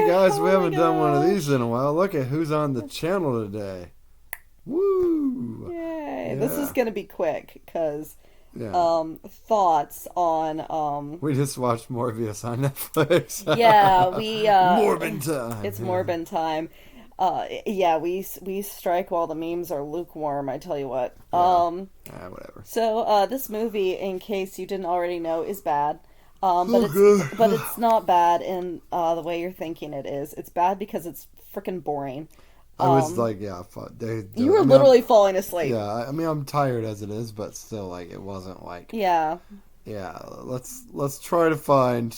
guys, we Oh my haven't done one of gosh. these in a while. Look at who's on the channel today. Woo! Yay. This is Yeah. going to be quick because Yeah. thoughts on We just watched Morbius on Netflix. yeah, we Morbin time. it's Yeah. Morbin time. Yeah, we strike while the memes are lukewarm, I tell you what. Yeah. Whatever. So this movie, in case you didn't already know, is bad. Okay. But it's not bad in the way you're thinking it is. It's bad because it's freaking boring. I was like, yeah, You were I mean, literally falling asleep. yeah, I mean, I'm tired as it is, but still, like, it wasn't like, Yeah. yeah. Let's try to find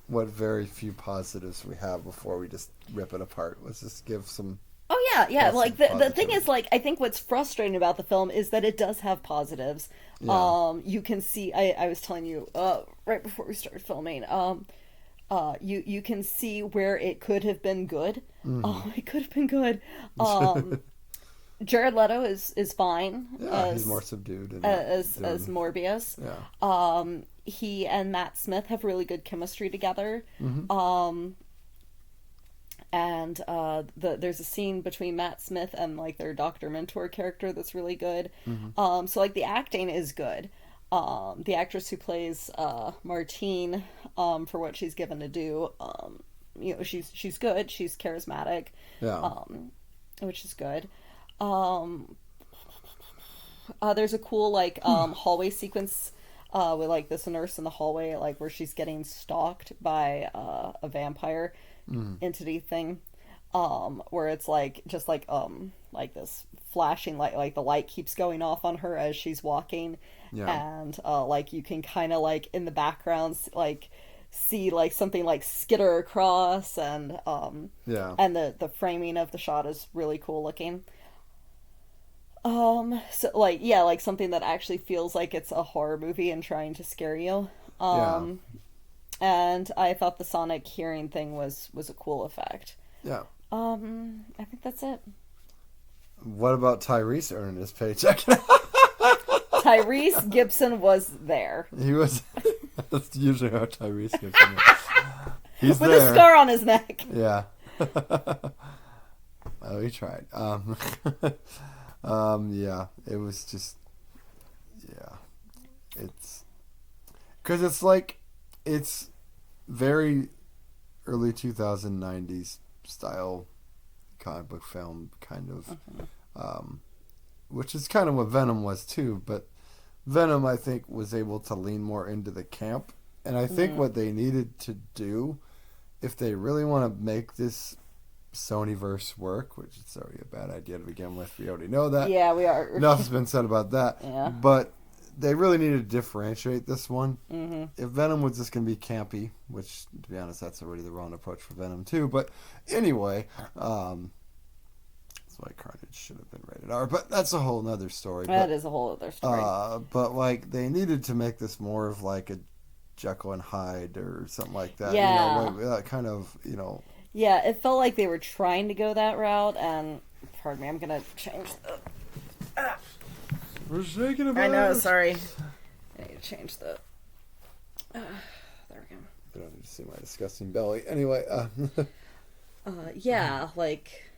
what very few positives we have before we just rip it apart. Let's just give some. Oh yeah, yeah. That's Like some the thing positivity. is, like, I think what's frustrating about the film is that it does have positives. Yeah. You can see. I was telling you right before we started filming. You can see where it could have been good. Mm-hmm. It could have been good. Jared Leto is fine Yeah, he's more subdued and as Morbius. yeah. He and Matt Smith have really good chemistry together. Mm-hmm. And there's a scene between Matt Smith and like their doctor mentor character that's really good. Mm-hmm. So like the acting is good. The actress who plays Martine, for what she's given to do, she's good. She's charismatic, Yeah. which is good. There's a cool like hallway sequence with like this nurse in the hallway, like where she's getting stalked by a vampire entity thing, where it's like just like this flashing light, like the light keeps going off on her as she's walking, Yeah. and like you can kind of like in the background like see like something like skitter across, and Yeah. the framing of the shot is really cool looking. So like yeah, like something that actually feels like it's a horror movie and trying to scare you. Yeah. And I thought the sonic hearing thing was a cool effect. Yeah. I think that's it. What about Tyrese earning his paycheck? Tyrese Gibson was there He was. That's usually how Tyrese Gibson is. He's with there. a scar on his neck. Yeah. Oh, he tried. Yeah, it was just, yeah, it's, because it's like, it's very early 2090s style comic book film, kind of, which is kind of what Venom was too, but Venom, I think, was able to lean more into the camp, and I think what they needed to do, if they really want to make this Sonyverse work, which is already a bad idea to begin with. We already know that. Yeah, we are. Enough's been said about that. Yeah. But they really need to differentiate this one. Mm-hmm. If Venom was just going to be campy, which, to be honest, that's already the wrong approach for Venom too. But anyway, that's why Carnage should have been rated R. But that's a whole nother story. That but, is a whole other story. But like, they needed to make this more of like a Jekyll and Hyde or something like that. Yeah. You know, like, kind of, you know. Yeah, it felt like they were trying to go that route, and pardon me, I'm gonna change the. We're shaking about I know, it. sorry. I need to change the. There we go. I don't need to see my disgusting belly. Anyway, Yeah, like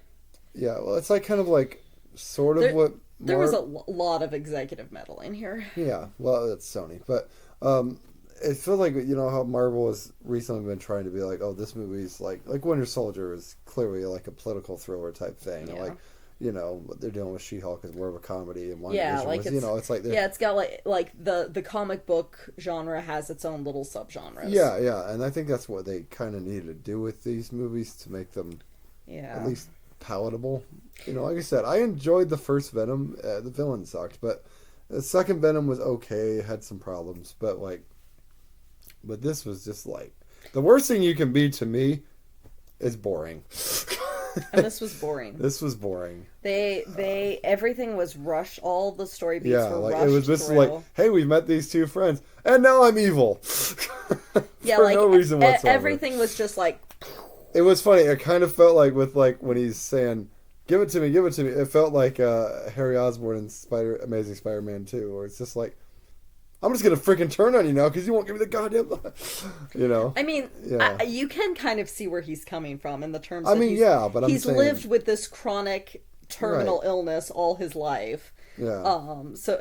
yeah, well, it's like kind of like sort of what there was a lot of executive meddling here. yeah, well, it's Sony, but it feels like, you know how Marvel has recently been trying to be like, oh, this movie's like Winter Soldier is clearly like a political thriller type thing, Yeah. and like, you know, what they're doing with She-Hulk is more of a comedy, and Yeah, WandaVision like was, it's, you know, it's like yeah, it's got like the comic book genre has its own little subgenres. yeah, and I think that's what they kind of needed to do with these movies to make them Yeah. at least palatable. You know, like I said, I enjoyed the first Venom. The villain sucked, but the second Venom was okay. It had some problems, but this was just like the worst thing you can be to me is boring. And this was boring. This was boring. They everything was rushed. All the story beats Yeah, were like rushed it was just through. like, hey, we've met these two friends, and now I'm evil. Yeah, For like no reason whatsoever. everything was just like. It was funny. It kind of felt like with like when he's saying, "Give it to me, give it to me." It felt like Harry Osborn in Amazing Spider-Man 2, where it's just like, I'm just gonna freaking turn on you now because you won't give me the goddamn line. You know. I mean, Yeah. you can kind of see where he's coming from in the terms. I that mean, but I'm he's saying, lived with this chronic terminal Right. illness all his life. Yeah. So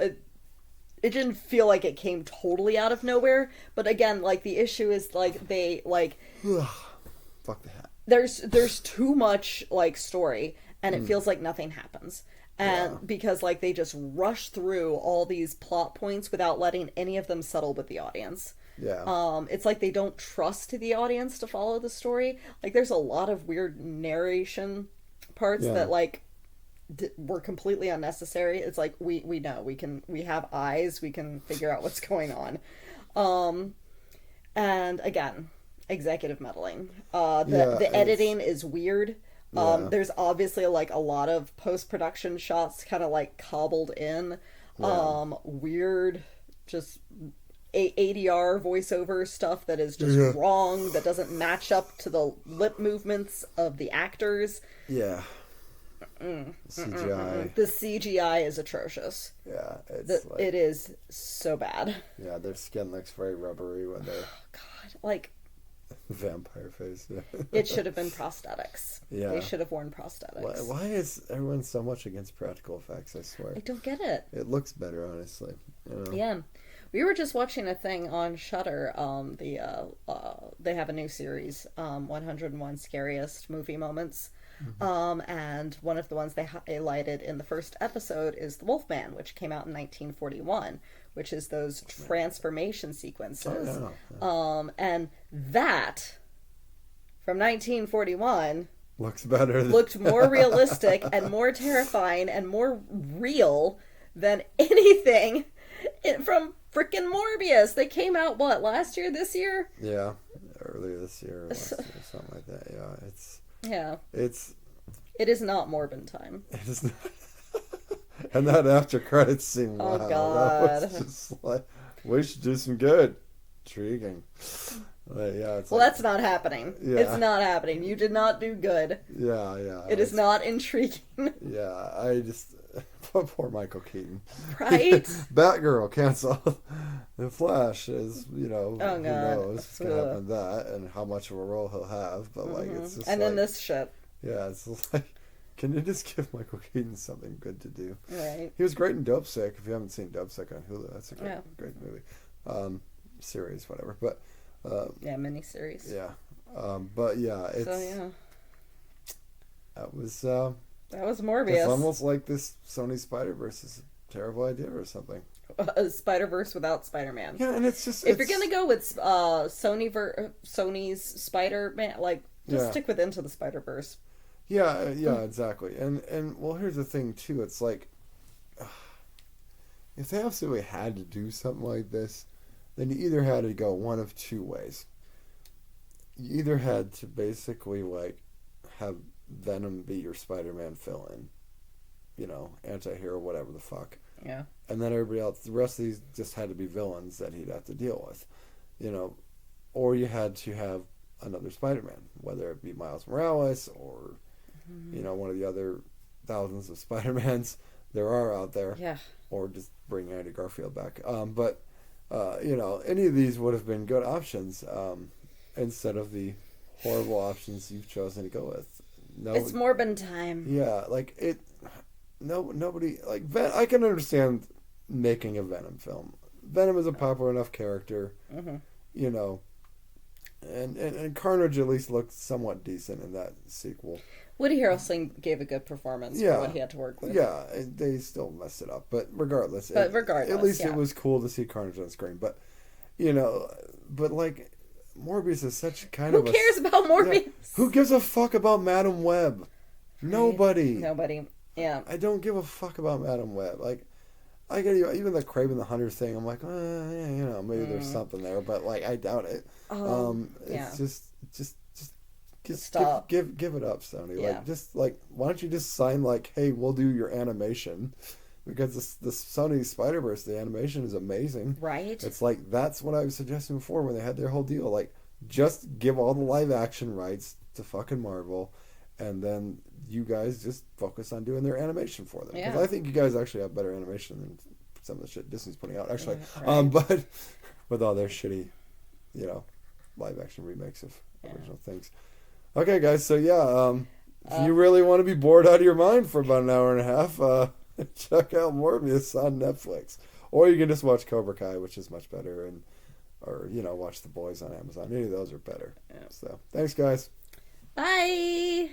it didn't feel like it came totally out of nowhere. But again, like the issue is like they like Fuck that. there's too much like story, and it feels like nothing happens. And Yeah. because like they just rush through all these plot points without letting any of them settle with the audience. Yeah. It's like they don't trust the audience to follow the story. Like there's a lot of weird narration parts Yeah. that like were completely unnecessary. It's like we know we have eyes, we can figure out what's going on. And again, executive meddling. The editing is weird. Yeah. There's obviously like a lot of post-production shots kind of like cobbled in. Weird, just ADR voiceover stuff that is just wrong, that doesn't match up to the lip movements of the actors. Yeah. CGI. The CGI is atrocious. Yeah. It is so bad. Yeah, their skin looks very rubbery when they're God, like vampire face. Yeah. it should have been prosthetics. Yeah. They should have worn prosthetics. Why is everyone so much against practical effects? I swear. I don't get it. It looks better, honestly. You know? Yeah. We were just watching a thing on Shudder. They have a new series, 101 Scariest Movie Moments. And one of the ones they highlighted in the first episode is The Wolfman, which came out in 1941, which is those transformation sequences. Oh, yeah. And that, from 1941, Looks better. looked more realistic and more terrifying and more real than anything from frickin' Morbius. They came out, what, last year, this year? Yeah, earlier this year or last year, something like that. Yeah, It is not Morbin time. it's not. And that after credits scene, Oh, wow, God. that was just like, we should do some good, intriguing. It's Well, like, that's not happening. Yeah. It's not happening. You did not do good. yeah. It is not intriguing. Yeah, I just poor Michael Keaton. Right? Batgirl canceled. The Flash is, who God. knows what's gonna Ugh. happen with that and how much of a role he'll have. But like, it's just And then like, this shit. yeah, it's just like, can you just give Michael Keaton something good to do? Right. He was great in Dope Sick. If you haven't seen Dope Sick on Hulu, that's a Yeah. great movie, series, whatever. But Yeah, miniseries. yeah, but yeah, it's So, yeah. that was That was it's Morbius. almost like this Sony Spider-Verse is a terrible idea or something. Spider-Verse without Spider-Man. Yeah, and it's just If you're gonna go with Sony's Spider-Man, like, just Yeah. stick with Into the Spider-Verse. yeah, exactly. And well, here's the thing too. It's like if they absolutely had to do something like this, then you either had to go one of two ways. You either had to basically like have Venom be your Spider-Man fill-in, anti-hero, whatever the fuck. Yeah. And then everybody else, the rest of these just had to be villains that he'd have to deal with, or you had to have another Spider-Man, whether it be Miles Morales or, one of the other thousands of Spider-Mans there are out there, Yeah. or just bring Andy Garfield back. But any of these would have been good options instead of the horrible options you've chosen to go with. No, It's Morbin time. yeah, like it. No, nobody like I can understand making a Venom film. Venom is a popular enough character, and Carnage at least looked somewhat decent in that sequel. Woody Harrelson gave a good performance for what he had to work with. Yeah, they still messed it up, but regardless, at least it was cool to see Carnage on screen. But but like Morbius is such kind Who of cares about Morbius? Yeah, who gives a fuck about Madam Web? Nobody. Nobody. Yeah. I don't give a fuck about Madam Web. Like, I get even the Kraven the Hunter thing. I'm like, maybe there's something there, but like, I doubt it. It's just Stop. give it up, Sony. Yeah. Why don't you just sign like, hey, we'll do your animation, because the Sony Spider-Verse, the animation is amazing. Right. It's like that's what I was suggesting before when they had their whole deal. Like, just give all the live action rights to fucking Marvel, and then you guys just focus on doing their animation for them. Because I think you guys actually have better animation than some of the shit Disney's putting out, actually. Right. But with all their shitty, live action remakes of original things. Okay, guys. So if you really want to be bored out of your mind for about an hour and a half, check out Morbius on Netflix, or you can just watch Cobra Kai, which is much better, or watch The Boys on Amazon. Any of those are better. Yeah. So thanks, guys. Bye.